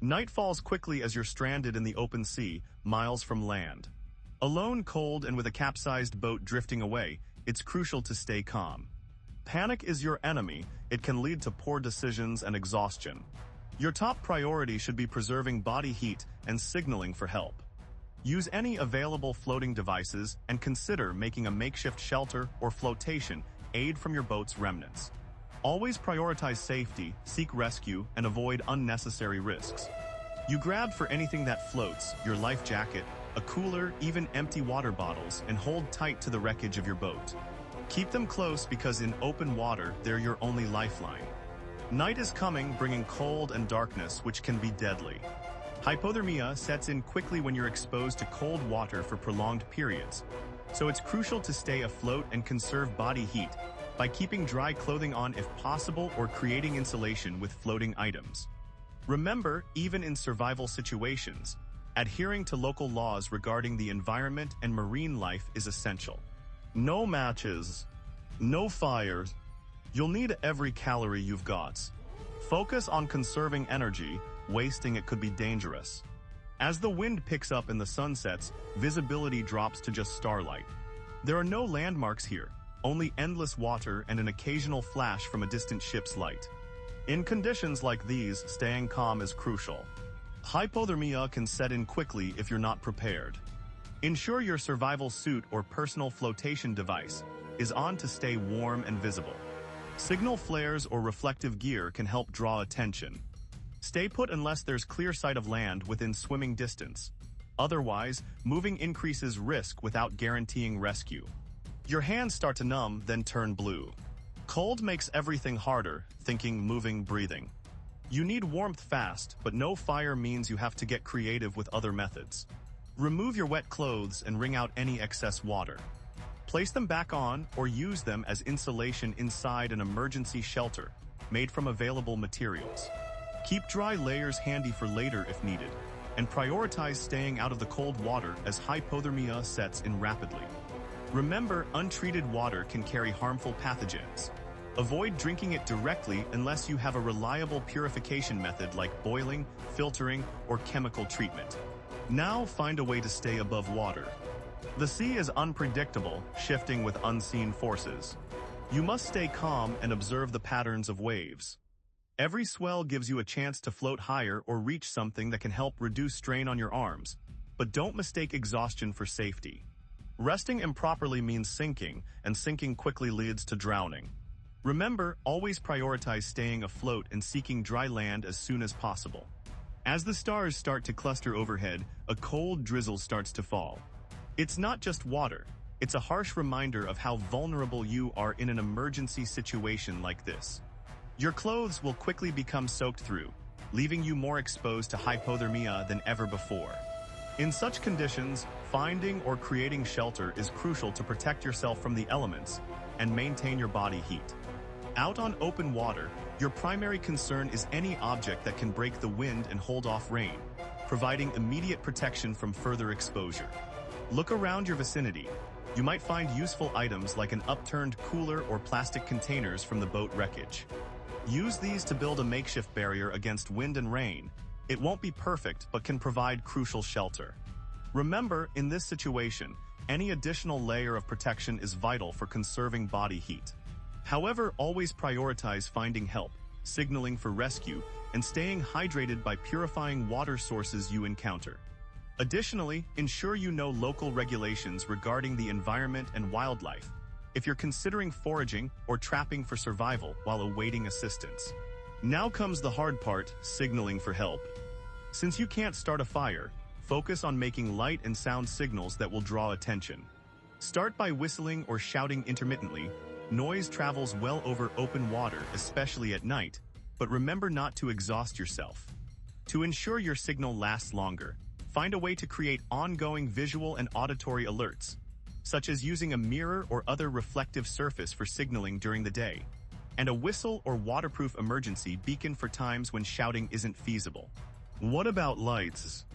Night falls quickly as you're stranded in the open sea, miles from land. Alone, cold, and with a capsized boat drifting away, it's crucial to stay calm. Panic is your enemy. It can lead to poor decisions and exhaustion. Your top priority should be preserving body heat and signaling for help. Use any available floating devices and consider making a makeshift shelter or flotation aid from your boat's remnants. Always prioritize safety, seek rescue, and avoid unnecessary risks. You grab for anything that floats, your life jacket, a cooler, even empty water bottles, and hold tight to the wreckage of your boat. Keep them close because in open water, they're your only lifeline. Night is coming, bringing cold and darkness, which can be deadly. Hypothermia sets in quickly when you're exposed to cold water for prolonged periods, so it's crucial to stay afloat and conserve body heat by keeping dry clothing on if possible or creating insulation with floating items. Remember, even in survival situations, adhering to local laws regarding the environment and marine life is essential. No matches, no fires. You'll need every calorie you've got. Focus on conserving energy. Wasting it could be dangerous. As the wind picks up and the sun sets, visibility drops to just starlight. There are no landmarks here, only endless water and an occasional flash from a distant ship's light. In conditions like these, staying calm is crucial. Hypothermia can set in quickly if you're not prepared. Ensure your survival suit or personal flotation device is on to stay warm and visible. Signal flares or reflective gear can help draw attention. Stay put unless there's clear sight of land within swimming distance. Otherwise, moving increases risk without guaranteeing rescue. Your hands start to numb, then turn blue. Cold makes everything harder, thinking, moving, breathing. You need warmth fast, but no fire means you have to get creative with other methods. Remove your wet clothes and wring out any excess water. Place them back on or use them as insulation inside an emergency shelter made from available materials. Keep dry layers handy for later if needed, and prioritize staying out of the cold water as hypothermia sets in rapidly. Remember, untreated water can carry harmful pathogens. Avoid drinking it directly unless you have a reliable purification method like boiling, filtering, or chemical treatment. Now find a way to stay above water. The sea is unpredictable, shifting with unseen forces. You must stay calm and observe the patterns of waves. Every swell gives you a chance to float higher or reach something that can help reduce strain on your arms, but don't mistake exhaustion for safety. Resting improperly means sinking, and sinking quickly leads to drowning. Remember, always prioritize staying afloat and seeking dry land as soon as possible. As the stars start to cluster overhead, a cold drizzle starts to fall. It's not just water, it's a harsh reminder of how vulnerable you are in an emergency situation like this. Your clothes will quickly become soaked through, leaving you more exposed to hypothermia than ever before. In such conditions, finding or creating shelter is crucial to protect yourself from the elements and maintain your body heat. Out on open water, your primary concern is any object that can break the wind and hold off rain, providing immediate protection from further exposure. Look around your vicinity. You might find useful items like an upturned cooler or plastic containers from the boat wreckage. Use these to build a makeshift barrier against wind and rain. It won't be perfect, but can provide crucial shelter. Remember, in this situation, any additional layer of protection is vital for conserving body heat. However, always prioritize finding help, signaling for rescue, and staying hydrated by purifying water sources you encounter. Additionally, ensure you know local regulations regarding the environment and wildlife if you're considering foraging or trapping for survival while awaiting assistance. Now comes the hard part, signaling for help. Since you can't start a fire, focus on making light and sound signals that will draw attention. Start by whistling or shouting intermittently. Noise travels well over open water, especially at night, but remember not to exhaust yourself. To ensure your signal lasts longer, find a way to create ongoing visual and auditory alerts, such as using a mirror or other reflective surface for signaling during the day, and a whistle or waterproof emergency beacon for times when shouting isn't feasible. What about lights?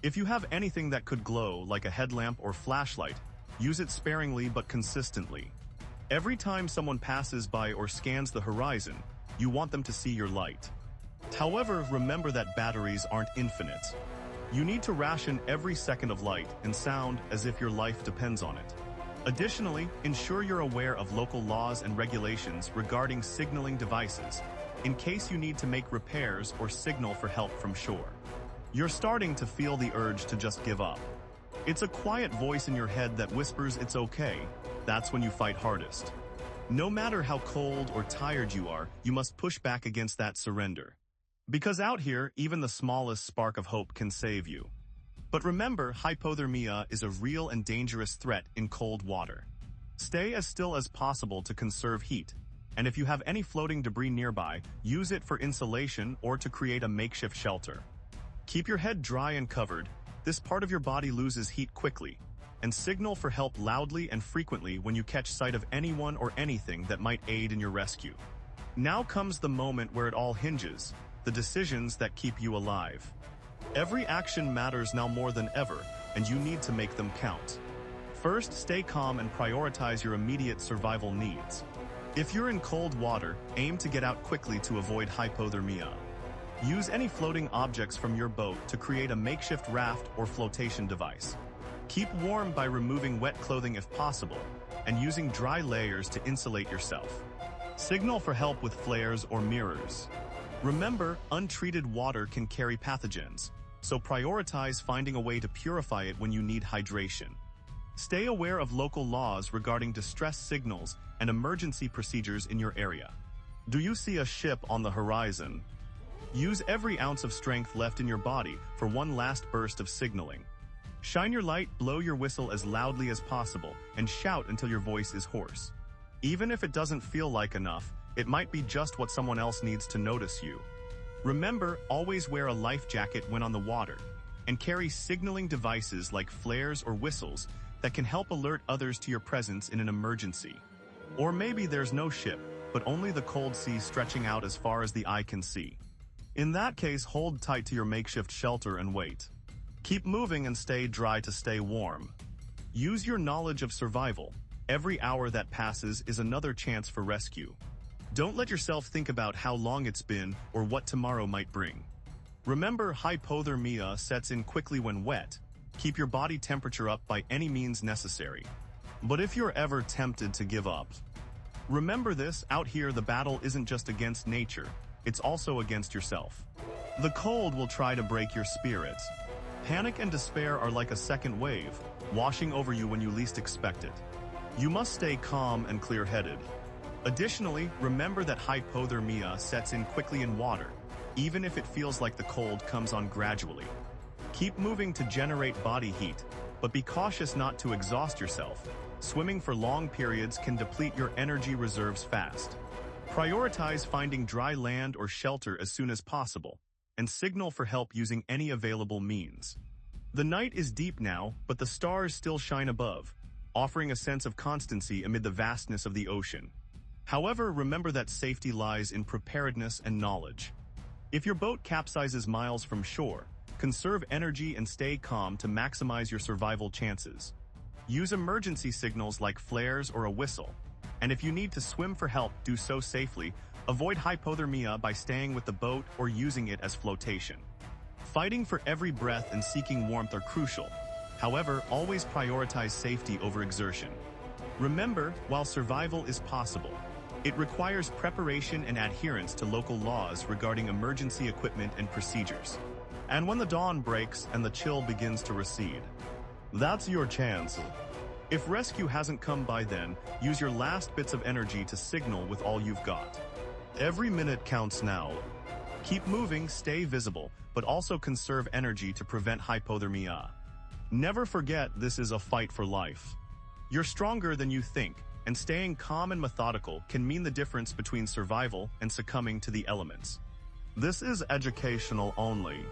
If you have anything that could glow, like a headlamp or flashlight, use it sparingly but consistently. Every time someone passes by or scans the horizon, you want them to see your light. However, remember that batteries aren't infinite. You need to ration every second of light and sound as if your life depends on it. Additionally, ensure you're aware of local laws and regulations regarding signaling devices, in case you need to make repairs or signal for help from shore. You're starting to feel the urge to just give up. It's a quiet voice in your head that whispers it's okay. That's when you fight hardest. No matter how cold or tired you are, you must push back against that surrender. Because out here, even the smallest spark of hope can save you. But remember, hypothermia is a real and dangerous threat in cold water. Stay as still as possible to conserve heat, and if you have any floating debris nearby, use it for insulation or to create a makeshift shelter. Keep your head dry and covered. This part of your body loses heat quickly, and signal for help loudly and frequently when you catch sight of anyone or anything that might aid in your rescue. Now comes the moment where it all hinges, the decisions that keep you alive. Every action matters now more than ever, and you need to make them count. First, stay calm and prioritize your immediate survival needs. If you're in cold water, aim to get out quickly to avoid hypothermia. Use any floating objects from your boat to create a makeshift raft or flotation device. Keep warm by removing wet clothing if possible, and using dry layers to insulate yourself. Signal for help with flares or mirrors. Remember, untreated water can carry pathogens, so prioritize finding a way to purify it when you need hydration. Stay aware of local laws regarding distress signals and emergency procedures in your area. Do you see a ship on the horizon? Use every ounce of strength left in your body for one last burst of signaling. Shine your light, blow your whistle as loudly as possible, and shout until your voice is hoarse. Even if it doesn't feel like enough, it might be just what someone else needs to notice you. Remember, always wear a life jacket when on the water, and carry signaling devices like flares or whistles that can help alert others to your presence in an emergency. Or maybe there's no ship, but only the cold sea stretching out as far as the eye can see. In that case, hold tight to your makeshift shelter and wait. Keep moving and stay dry to stay warm. Use your knowledge of survival. Every hour that passes is another chance for rescue. Don't let yourself think about how long it's been or what tomorrow might bring. Remember, hypothermia sets in quickly when wet. Keep your body temperature up by any means necessary. But if you're ever tempted to give up, remember this: out here the battle isn't just against nature, it's also against yourself. The cold will try to break your spirits. Panic and despair are like a second wave, washing over you when you least expect it. You must stay calm and clear-headed. Additionally, remember that hypothermia sets in quickly in water, even if it feels like the cold comes on gradually. Keep moving to generate body heat, but be cautious not to exhaust yourself. Swimming for long periods can deplete your energy reserves fast. Prioritize finding dry land or shelter as soon as possible, and signal for help using any available means. The night is deep now, but the stars still shine above, offering a sense of constancy amid the vastness of the ocean. However, remember that safety lies in preparedness and knowledge. If your boat capsizes miles from shore, conserve energy and stay calm to maximize your survival chances. Use emergency signals like flares or a whistle, and if you need to swim for help, do so safely. Avoid hypothermia by staying with the boat or using it as flotation. Fighting for every breath and seeking warmth are crucial. However, always prioritize safety over exertion. Remember, while survival is possible, it requires preparation and adherence to local laws regarding emergency equipment and procedures. And when the dawn breaks and the chill begins to recede, that's your chance. If rescue hasn't come by then, use your last bits of energy to signal with all you've got. Every minute counts now. Keep moving, stay visible, but also conserve energy to prevent hypothermia. Never forget, this is a fight for life. You're stronger than you think, and staying calm and methodical can mean the difference between survival and succumbing to the elements. This is educational only.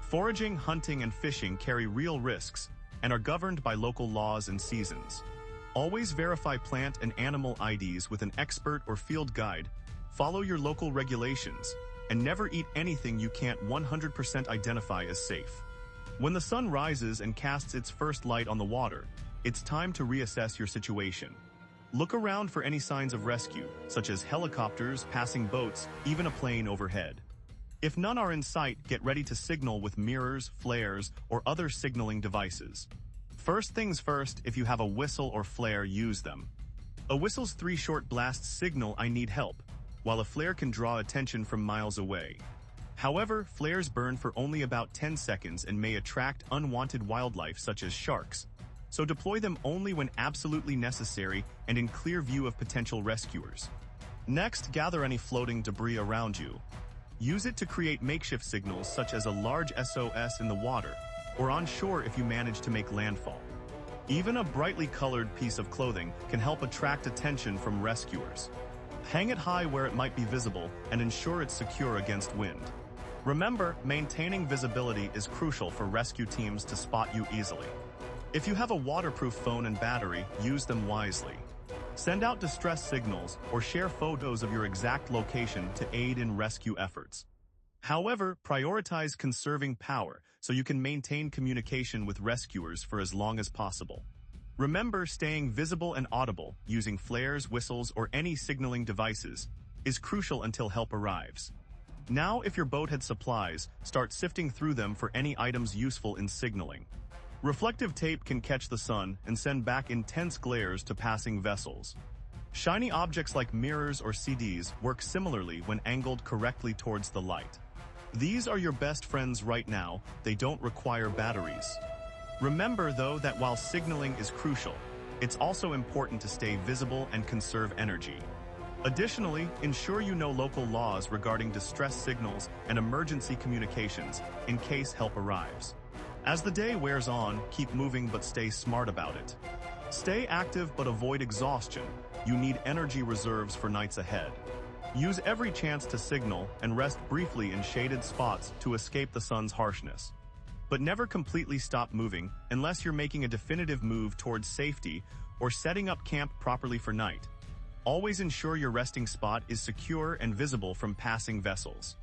Foraging, hunting, and fishing carry real risks and are governed by local laws and seasons. Always verify plant and animal IDs with an expert or field guide, follow your local regulations, and never eat anything you can't 100% identify as safe. When the sun rises and casts its first light on the water, it's time to reassess your situation. Look around for any signs of rescue, such as helicopters, passing boats, even a plane overhead. If none are in sight, get ready to signal with mirrors, flares, or other signaling devices. First things first, if you have a whistle or flare, use them. A whistle's 3 short blasts signal "I need help," while a flare can draw attention from miles away. However, flares burn for only about 10 seconds and may attract unwanted wildlife such as sharks. So deploy them only when absolutely necessary and in clear view of potential rescuers. Next, gather any floating debris around you. Use it to create makeshift signals such as a large SOS in the water, or on shore if you manage to make landfall. Even a brightly colored piece of clothing can help attract attention from rescuers. Hang it high where it might be visible and ensure it's secure against wind. Remember, maintaining visibility is crucial for rescue teams to spot you easily. If you have a waterproof phone and battery, use them wisely. Send out distress signals or share photos of your exact location to aid in rescue efforts. However, prioritize conserving power so you can maintain communication with rescuers for as long as possible. Remember, staying visible and audible, using flares, whistles, or any signaling devices, is crucial until help arrives. Now, if your boat had supplies, start sifting through them for any items useful in signaling. Reflective tape can catch the sun and send back intense glares to passing vessels. Shiny objects like mirrors or CDs work similarly when angled correctly towards the light. These are your best friends right now. They don't require batteries. Remember, though, that while signaling is crucial, it's also important to stay visible and conserve energy. Additionally, ensure you know local laws regarding distress signals and emergency communications in case help arrives. As the day wears on, keep moving but stay smart about it. Stay active but avoid exhaustion. You need energy reserves for nights ahead. Use every chance to signal and rest briefly in shaded spots to escape the sun's harshness. But never completely stop moving unless you're making a definitive move towards safety or setting up camp properly for night. Always ensure your resting spot is secure and visible from passing vessels.